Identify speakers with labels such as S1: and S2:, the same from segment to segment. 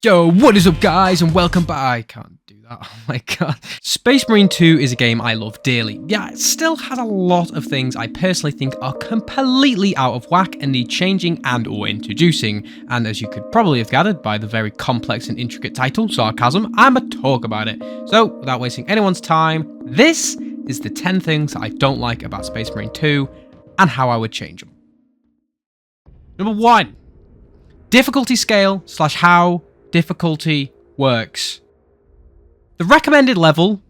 S1: Yo, what is up guys and welcome back. I can't do that, oh my god. Space Marine 2 is a game I love dearly. Yeah, it still has a lot of things I personally think are completely out of whack and need changing and or introducing. And as you could probably have gathered by the very complex and intricate title, Sarcasm, I'ma talk about it. So, without wasting anyone's time, this is the 10 things I don't like about Space Marine 2 and how I would change them. Number 1. Difficulty scale / how difficulty works. The recommended level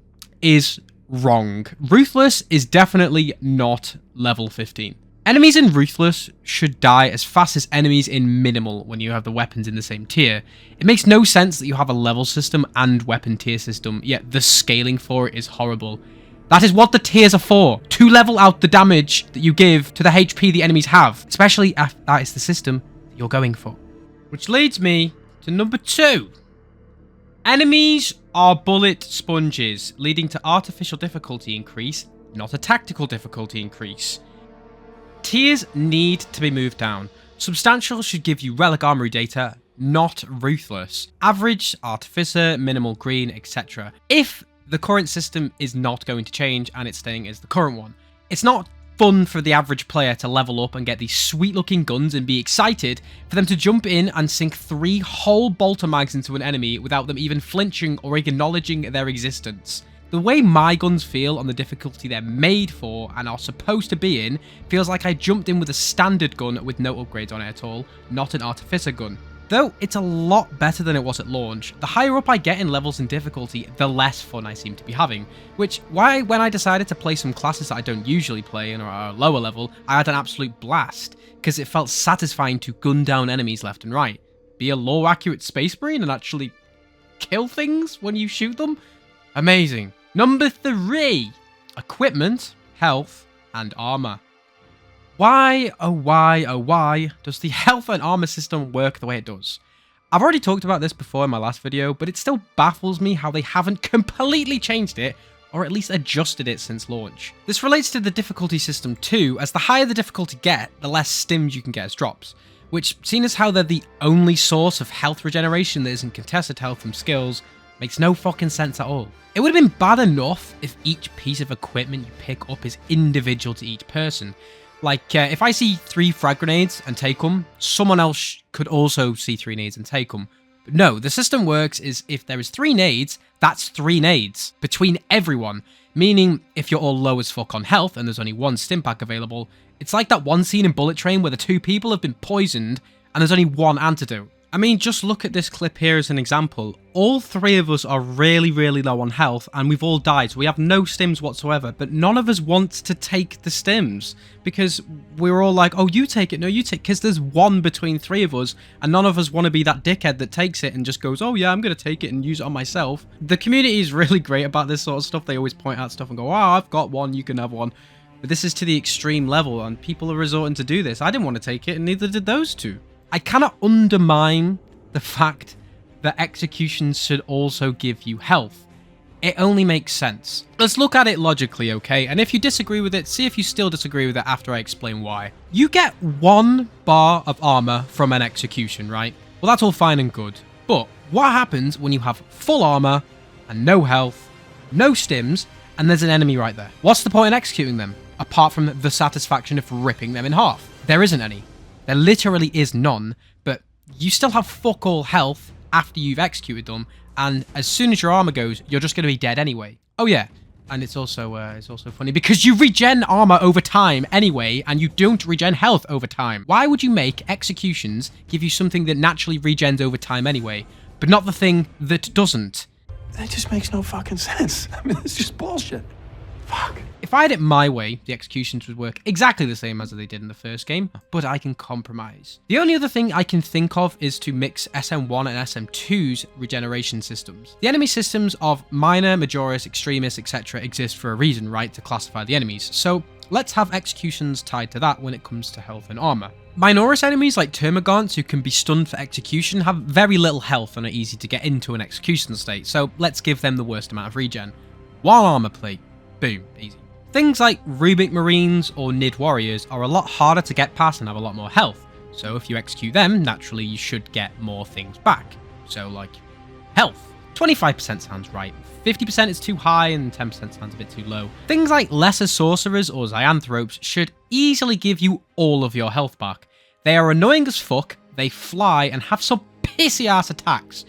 S1: is wrong. Ruthless is definitely not level 15. Enemies in Ruthless should die as fast as enemies in Minimal when you have the weapons in the same tier. It makes no sense that you have a level system and weapon tier system, yet the scaling for it is horrible. That is what the tiers are for, to level out the damage that you give to the HP the enemies have, especially if that is the system that you're going for. Which leads me to number 2. Enemies are bullet sponges, leading to artificial difficulty increase, not a tactical difficulty increase. Tiers need to be moved down. Substantial should give you relic armory data, not ruthless. Average, artificer, minimal green, etc. If the current system is not going to change and it's staying as the current one. It's not fun for the average player to level up and get these sweet looking guns and be excited for them to jump in and sink 3 whole bolter mags into an enemy without them even flinching or acknowledging their existence. The way my guns feel on the difficulty they're made for and are supposed to be in feels like I jumped in with a standard gun with no upgrades on it at all, not an artificer gun. Though it's a lot better than it was at launch, the higher up I get in levels and difficulty, the less fun I seem to be having. Which, why when I decided to play some classes that I don't usually play and are at a lower level, I had an absolute blast, because it felt satisfying to gun down enemies left and right. Be a lore accurate Space Marine and actually kill things when you shoot them? Amazing. Number 3. Equipment, health, and armor. Why, oh why, does the health and armor system work the way it does? I've already talked about this before in my last video, but it still baffles me how they haven't completely changed it, or at least adjusted it since launch. This relates to the difficulty system too, as the higher the difficulty get, the less stims you can get as drops. Which, seen as how they're the only source of health regeneration that isn't contested health from skills, makes no fucking sense at all. It would have been bad enough if each piece of equipment you pick up is individual to each person. Like, if I see 3 frag grenades and take them, someone else could also see 3 nades and take them. But no, the system works is if there is 3 nades, that's 3 nades between everyone. Meaning, if you're all low as fuck on health and there's only 1 stim pack available, it's like that one scene in Bullet Train where the 2 people have been poisoned and there's only 1 antidote. I mean, just look at this clip here as an example. All 3 of us are really low on health and we've all died, so we have no stims whatsoever, but none of us want to take the stims because we're all like, oh, you take it, no, you take, because there's 1 between 3 of us and none of us want to be that dickhead that takes it and just goes, oh yeah, I'm going to take it and use it on myself. The community is really great about this sort of stuff. They always point out stuff and go, oh, I've got 1, you can have 1. But this is to the extreme level and people are resorting to do this. I didn't want to take it and neither did those 2. I cannot undermine the fact that executions should also give you health. It only makes sense. Let's look at it logically, okay? And if you disagree with it, see if you still disagree with it after I explain why. You get 1 bar of armor from an execution, right? Well, that's all fine and good. But what happens when you have full armor and no health, no stims, and there's an enemy right there? What's the point in executing them, apart from the satisfaction of ripping them in half? There isn't any. There literally is none, but you still have fuck all health after you've executed them, and as soon as your armor goes, you're just going to be dead anyway. Oh yeah, and it's also funny because you regen armor over time anyway, and you don't regen health over time. Why would you make executions give you something that naturally regens over time anyway, but not the thing that doesn't?
S2: That just makes no fucking sense. I mean, it's just bullshit. Fuck.
S1: If I had it my way, the executions would work exactly the same as they did in the first game, but I can compromise. The only other thing I can think of is to mix SM1 and SM2's regeneration systems. The enemy systems of Minor, Majoris, Extremis, etc. exist for a reason, right, to classify the enemies. So let's have executions tied to that when it comes to health and armor. Minoris enemies like Termagants who can be stunned for execution have very little health and are easy to get into an execution state, so let's give them the worst amount of regen. While armor plate, boom, easy. Things like Rubic Marines or Nid Warriors are a lot harder to get past and have a lot more health, so if you execute them, naturally you should get more things back. So like health. 25% sounds right. 50% is too high and 10% sounds a bit too low. Things like lesser sorcerers or Xyanthropes should easily give you all of your health back. They are annoying as fuck, they fly and have some pissy ass attacks.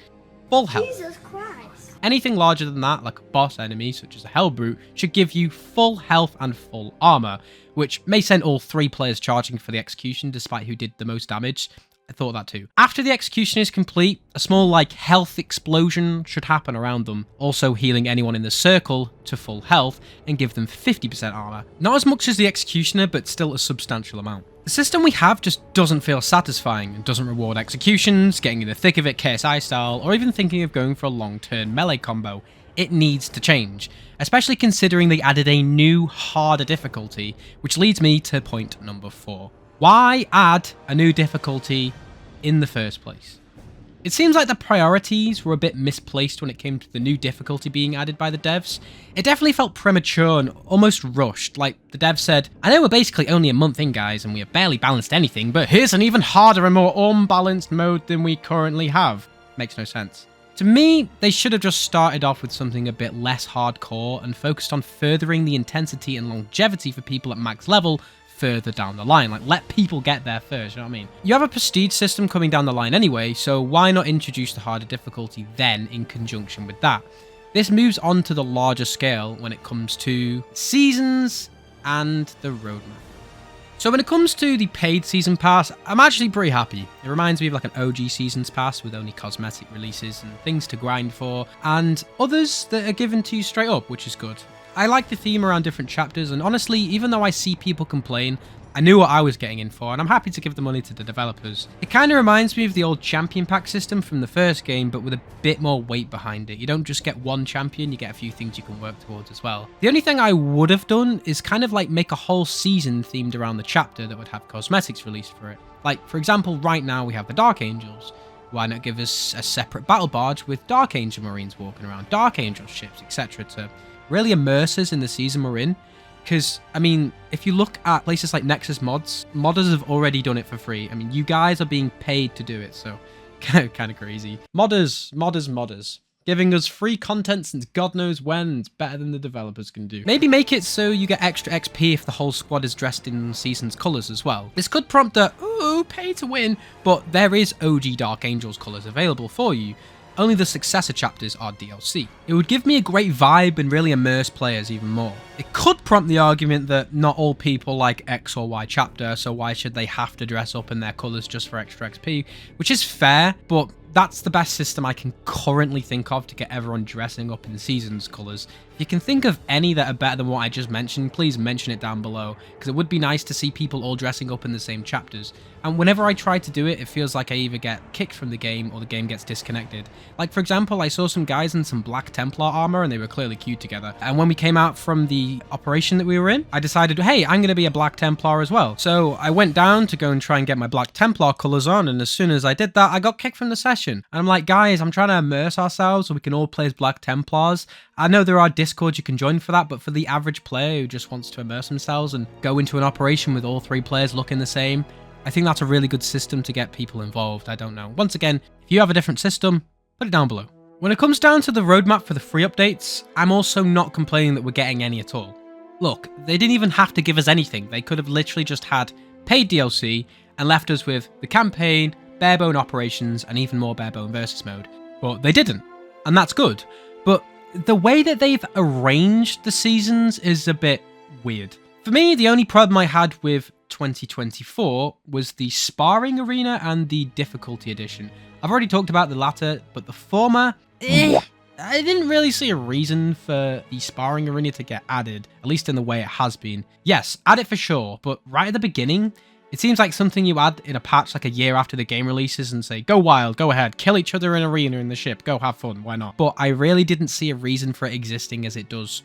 S1: Full health.
S3: Jesus Christ.
S1: Anything larger than that, like a boss enemy such as a Hellbrute, should give you full health and full armor, which may send all 3 players charging for the execution despite who did the most damage. I thought that too. After the execution is complete, a small like health explosion should happen around them, also healing anyone in the circle to full health and give them 50% armor. Not as much as the executioner, but still a substantial amount. The system we have just doesn't feel satisfying and doesn't reward executions, getting in the thick of it KSI style, or even thinking of going for a long-term melee combo. It needs to change, especially considering they added a new, harder difficulty, which leads me to point number 4. Why add a new difficulty in the first place? It seems like the priorities were a bit misplaced when it came to the new difficulty being added by the devs. It definitely felt premature and almost rushed, like the devs said, I know we're basically only a month in guys and we have barely balanced anything, but here's an even harder and more unbalanced mode than we currently have. Makes no sense. To me, they should have just started off with something a bit less hardcore and focused on furthering the intensity and longevity for people at max level further down the line. Like, let people get there first, you know what I mean? You have a prestige system coming down the line anyway, so why not introduce the harder difficulty then in conjunction with that? This moves on to the larger scale when it comes to seasons and the roadmap. So when it comes to the paid season pass, I'm actually pretty happy. It reminds me of like an OG seasons pass with only cosmetic releases and things to grind for, and others that are given to you straight up, which is good. I like the theme around different chapters, and honestly, even though I see people complain, I knew what I was getting in for, and I'm happy to give the money to the developers. It kind of reminds me of the old champion pack system from the first game, but with a bit more weight behind it. You don't just get one champion, you get a few things you can work towards as well. The only thing I would have done is kind of like make a whole season themed around the chapter that would have cosmetics released for it. Like, for example, right now we have the Dark Angels. Why not give us a separate battle barge with Dark Angel Marines walking around, Dark Angel ships, etc. to really immerse us in the season we're in? Because, I mean, if you look at places like Nexus Mods, modders have already done it for free. I mean, you guys are being paid to do it, so kind of crazy. Modders. Giving us free content since God knows when. It's better than the developers can do. Maybe make it so you get extra XP if the whole squad is dressed in season's colours as well. This could prompt a, ooh, pay to win, but there is OG Dark Angels colours available for you. Only the successor chapters are DLC. It would give me a great vibe and really immerse players even more. It could prompt the argument that not all people like X or Y chapter, so why should they have to dress up in their colours just for extra XP, which is fair, but that's the best system I can currently think of to get everyone dressing up in the season's colours. If you can think of any that are better than what I just mentioned, please mention it down below, because it would be nice to see people all dressing up in the same chapters. And whenever I try to do it, it feels like I either get kicked from the game or the game gets disconnected. Like, for example, I saw some guys in some Black Templar armor and they were clearly queued together. And when we came out from the operation that we were in, I decided, hey, I'm going to be a Black Templar as well. So I went down to go and try and get my Black Templar colors on, and as soon as I did that, I got kicked from the session. And I'm like, guys, I'm trying to immerse ourselves so we can all play as Black Templars. I know there are Discords you can join for that, but for the average player who just wants to immerse themselves and go into an operation with all 3 players looking the same, I think that's a really good system to get people involved. I don't know. Once again, if you have a different system, put it down below. When it comes down to the roadmap for the free updates, I'm also not complaining that we're getting any at all. Look, they didn't even have to give us anything. They could have literally just had paid DLC and left us with the campaign, barebone operations, and even more barebone versus mode. But they didn't, and that's good. But the way that they've arranged the seasons is a bit weird. For me, the only problem I had with 2024 was the sparring arena and the difficulty edition. I've already talked about the latter, but the former, I didn't really see a reason for the sparring arena to get added, at least in the way it has been. Yes, add it for sure, but right at the beginning, it seems like something you add in a patch like a year after the game releases and say, go wild, go ahead, kill each other in arena in the ship, go have fun, why not? But I really didn't see a reason for it existing as it does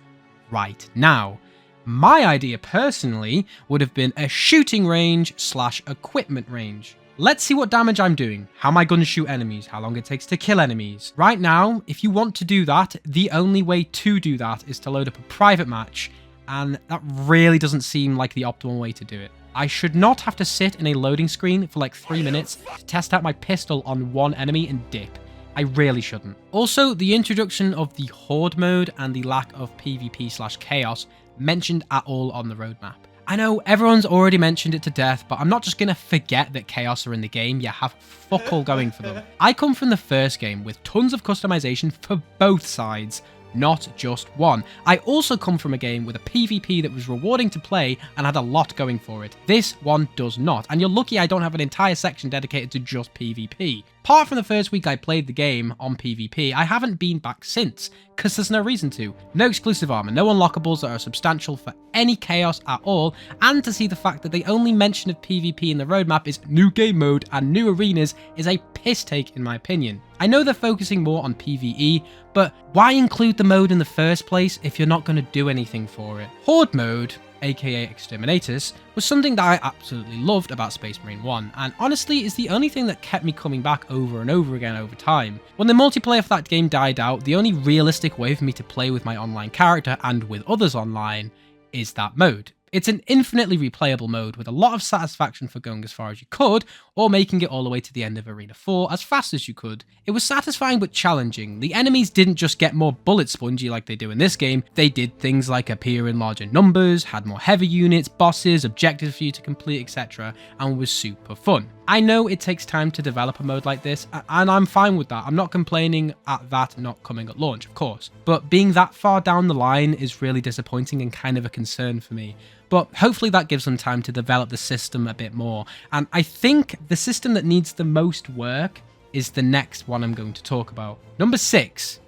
S1: right now. My idea personally would have been a shooting range / equipment range. Let's see what damage I'm doing, how my guns shoot enemies, how long it takes to kill enemies. Right now, if you want to do that, the only way to do that is to load up a private match, and that really doesn't seem like the optimal way to do it. I should not have to sit in a loading screen for like 3 minutes to test out my pistol on one enemy and dip. I really shouldn't. Also, the introduction of the Horde mode and the lack of PvP/chaos mentioned at all on the roadmap. I know everyone's already mentioned it to death, but I'm not just gonna forget that chaos are in the game. You have fuck all going for them. I come from the first game with tons of customization for both sides, not just one. I also come from a game with a PvP that was rewarding to play and had a lot going for it. This one does not, and you're lucky I don't have an entire section dedicated to just PvP. Apart from the first week I played the game on PvP, I haven't been back since, because there's no reason to. No exclusive armor, no unlockables that are substantial for any chaos at all, and to see the fact that the only mention of PvP in the roadmap is new game mode and new arenas is a piss take in my opinion. I know they're focusing more on PvE, but why include the mode in the first place if you're not going to do anything for it? Horde mode, aka Exterminatus, was something that I absolutely loved about Space Marine 1, and honestly is the only thing that kept me coming back over and over again over time. When the multiplayer for that game died out, the only realistic way for me to play with my online character and with others online is that mode. It's an infinitely replayable mode with a lot of satisfaction for going as far as you could, or making it all the way to the end of Arena 4 as fast as you could. It was satisfying but challenging. The enemies didn't just get more bullet spongy like they do in this game, they did things like appear in larger numbers, had more heavy units, bosses, objectives for you to complete, etc., and was super fun. I know it takes time to develop a mode like this, and I'm fine with that. I'm not complaining at that not coming at launch, of course. But being that far down the line is really disappointing and kind of a concern for me. But hopefully that gives them time to develop the system a bit more. And I think the system that needs the most work is the next one I'm going to talk about. Number 6,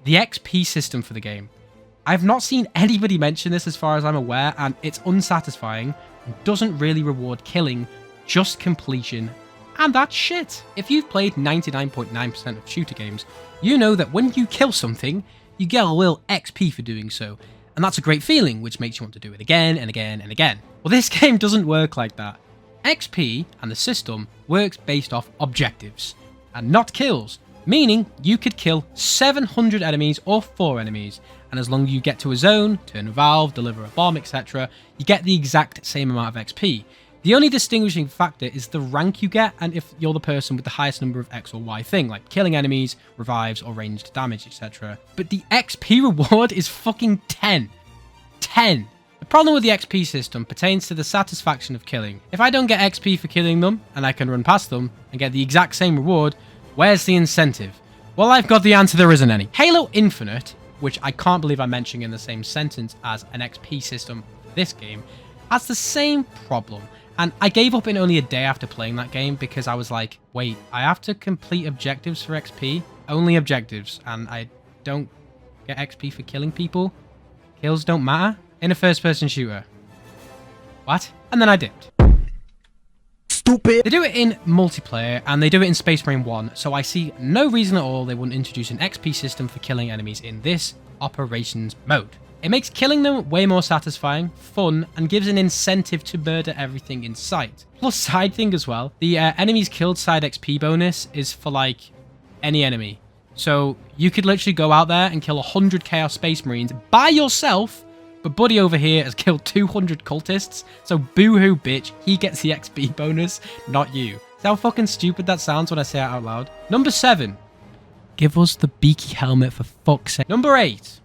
S1: the XP system for the game. I've not seen anybody mention this as far as I'm aware, and it's unsatisfying and doesn't really reward killing, just completion, and that's shit. If you've played 99.9% of shooter games, you know that when you kill something, you get a little XP for doing so, and that's a great feeling, which makes you want to do it again and again and again. Well, this game doesn't work like that. XP and the system works based off objectives, and not kills, meaning you could kill 700 enemies or 4 enemies, and as long as you get to a zone, turn a valve, deliver a bomb, etc., you get the exact same amount of XP. The only distinguishing factor is the rank you get and if you're the person with the highest number of X or Y thing, like killing enemies, revives, or ranged damage, etc. But the XP reward is fucking 10. 10. The problem with the XP system pertains to the satisfaction of killing. If I don't get XP for killing them, and I can run past them, and get the exact same reward, where's the incentive? Well, I've got the answer, there isn't any. Halo Infinite, which I can't believe I'm mentioning in the same sentence as an XP system for this game, has the same problem. And I gave up in only a day after playing that game because I was like, wait, I have to complete objectives for XP? Only objectives, and I don't get XP for killing people? Kills don't matter? In a first-person shooter. What? And then I dipped. Stupid! They do it in multiplayer, and they do it in Space Marine 1, so I see no reason at all they wouldn't introduce an XP system for killing enemies in this operations mode. It makes killing them way more satisfying, fun, and gives an incentive to murder everything in sight. Plus, side thing as well, the enemies killed side XP bonus is for like any enemy. So you could literally go out there and kill 100 Chaos Space Marines by yourself, but Buddy over here has killed 200 cultists, so boo-hoo bitch, he gets the XP bonus, not you. See how fucking stupid that sounds when I say it out loud? Number 7, give us the beaky helmet for fuck's sake. Number 8.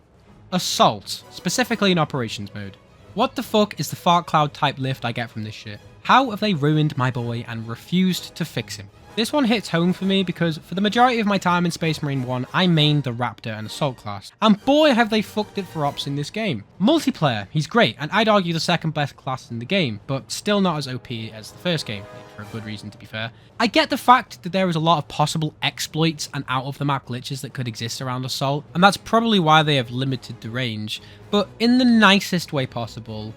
S1: Assault, specifically in operations mode. What the fuck is the fart cloud type lift I get from this shit? How have they ruined my boy and refused to fix him? This one hits home for me because for the majority of my time in Space Marine 1, I mained the Raptor and Assault class. And boy have they fucked it for ops in this game. Multiplayer, he's great, and I'd argue the second best class in the game, but still not as OP as the first game, for a good reason to be fair. I get the fact that there is a lot of possible exploits and out of the map glitches that could exist around Assault, and that's probably why they have limited the range, but in the nicest way possible.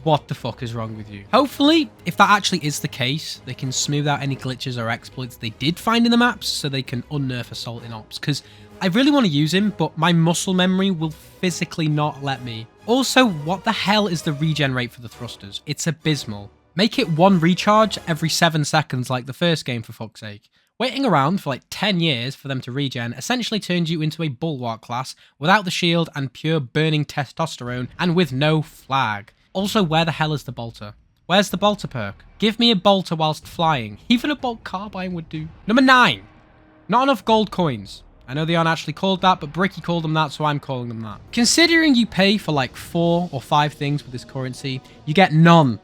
S1: What the fuck is wrong with you? Hopefully, if that actually is the case, they can smooth out any glitches or exploits they did find in the maps so they can unnerf Assault in ops, because I really want to use him, but my muscle memory will physically not let me. Also, what the hell is the regen rate for the thrusters? It's abysmal. Make it 1 recharge every 7 seconds like the first game, for fuck's sake. Waiting around for like 10 years for them to regen essentially turns you into a Bulwark class without the shield and pure burning testosterone and with no flag. Also, where the hell is the bolter? Where's the bolter perk? Give me a bolter whilst flying. Even a bolt carbine would do. Number 9. Not enough gold coins. I know they aren't actually called that, but Bricky called them that, so I'm calling them that. Considering you pay for like 4 or 5 things with this currency, you get none.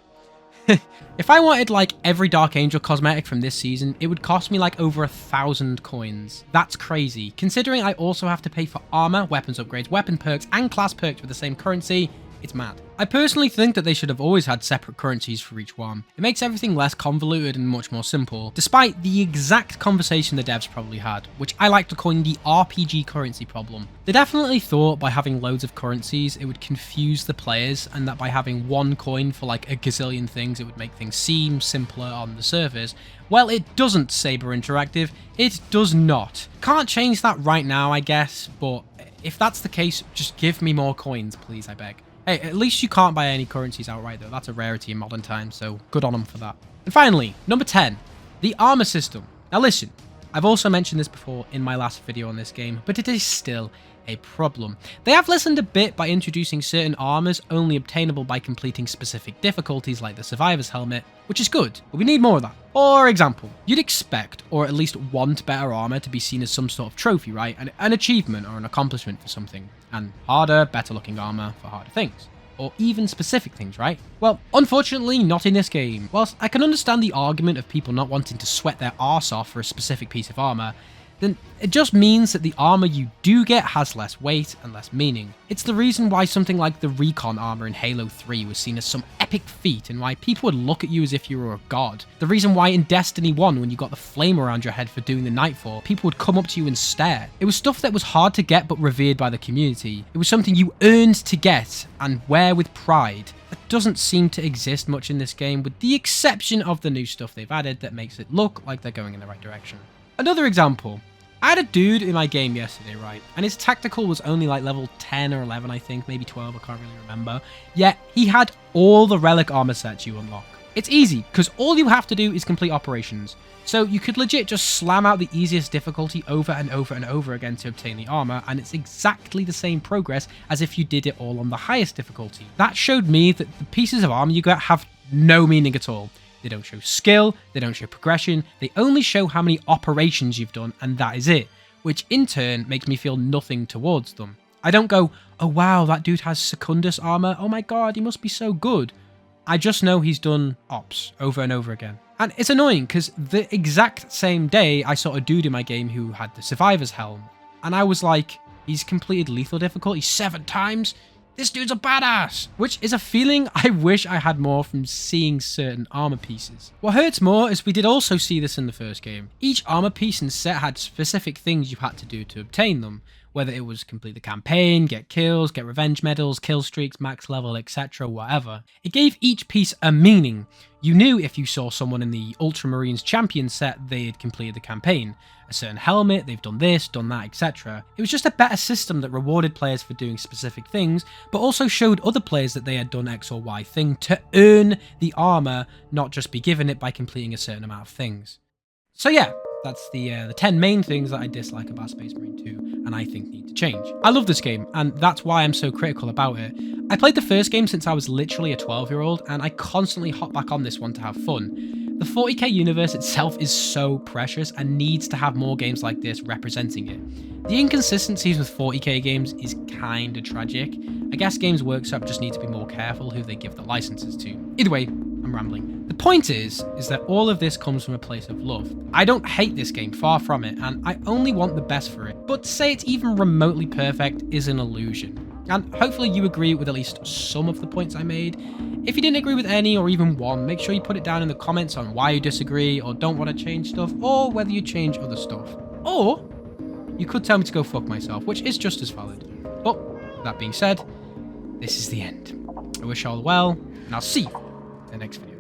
S1: If I wanted like every Dark Angel cosmetic from this season, it would cost me like over 1,000 coins. That's crazy. Considering I also have to pay for armor, weapons upgrades, weapon perks, and class perks with the same currency, it's mad. I personally think that they should have always had separate currencies for each one. It makes everything less convoluted and much more simple, despite the exact conversation the devs probably had, which I like to coin the RPG currency problem. They definitely thought by having loads of currencies it would confuse the players, and that by having one coin for like a gazillion things it would make things seem simpler on the surface. Well, it doesn't, Saber Interactive. It does not. Can't change that right now, I guess, but if that's the case, just give me more coins, please, I beg. Hey, at least you can't buy any currencies outright, though. That's a rarity in modern times, so good on them for that. And finally, number 10, the armor system. Now listen, I've also mentioned this before in my last video on this game, but it is still a problem. They have listened a bit by introducing certain armors only obtainable by completing specific difficulties like the Survivor's Helmet, which is good, but we need more of that. For example, you'd expect, or at least want better armor to be seen as some sort of trophy, right? An achievement or an accomplishment for something. And harder, better looking armor for harder things. Or even specific things, right? Well, unfortunately, not in this game. Whilst I can understand the argument of people not wanting to sweat their arse off for a specific piece of armor, then it just means that the armor you do get has less weight and less meaning. It's the reason why something like the Recon armor in Halo 3 was seen as some epic feat and why people would look at you as if you were a god. The reason why in Destiny 1, when you got the flame around your head for doing the Nightfall, people would come up to you and stare. It was stuff that was hard to get but revered by the community. It was something you earned to get and wear with pride. That doesn't seem to exist much in this game, with the exception of the new stuff they've added that makes it look like they're going in the right direction. Another example. I had a dude in my game yesterday, right? And his tactical was only like level 10 or 11, I think, maybe 12, I can't really remember. Yet, he had all the relic armor sets you unlock. It's easy, because all you have to do is complete operations. So you could legit just slam out the easiest difficulty over and over and over again to obtain the armor, and it's exactly the same progress as if you did it all on the highest difficulty. That showed me that the pieces of armor you get have no meaning at all. They don't show skill, they don't show progression, they only show how many operations you've done, and that is it, which in turn makes me feel nothing towards them. I don't go, oh wow, that dude has Secundus armor, oh my god, he must be so good. I just know he's done ops over and over again. And it's annoying, because the exact same day I saw a dude in my game who had the Survivor's Helm, and I was like, he's completed lethal difficulty 7 times? This dude's a badass, which is a feeling I wish I had more from seeing certain armor pieces. What hurts more is we did also see this in the first game. Each armor piece and set had specific things you had to do to obtain them, whether it was complete the campaign, get kills, get revenge medals, kill streaks, max level, etc, whatever. It gave each piece a meaning. You knew if you saw someone in the Ultramarines champion set, they had completed the campaign. A certain helmet, they've done this, done that, etc. It was just a better system that rewarded players for doing specific things, but also showed other players that they had done X or Y thing to earn the armor, not just be given it by completing a certain amount of things. So yeah, that's the 10 main things that I dislike about Space Marine 2 and I think need to change. I love this game, and that's why I'm so critical about it. I played the first game since I was literally a 12-year-old, and I constantly hop back on this one to have fun. The 40k universe itself is so precious and needs to have more games like this representing it. The inconsistencies with 40k games is kinda tragic. I guess Games Workshop just need to be more careful who they give the licenses to. Either way, I'm rambling. The point is that all of this comes from a place of love. I don't hate this game, far from it, and I only want the best for it. But to say it's even remotely perfect is an illusion. And hopefully you agree with at least some of the points I made. If you didn't agree with any or even one, make sure you put it down in the comments on why you disagree or don't want to change stuff, or whether you change other stuff. Or you could tell me to go fuck myself, which is just as valid. But that being said, this is the end. I wish you all well, and I'll see you in the next video.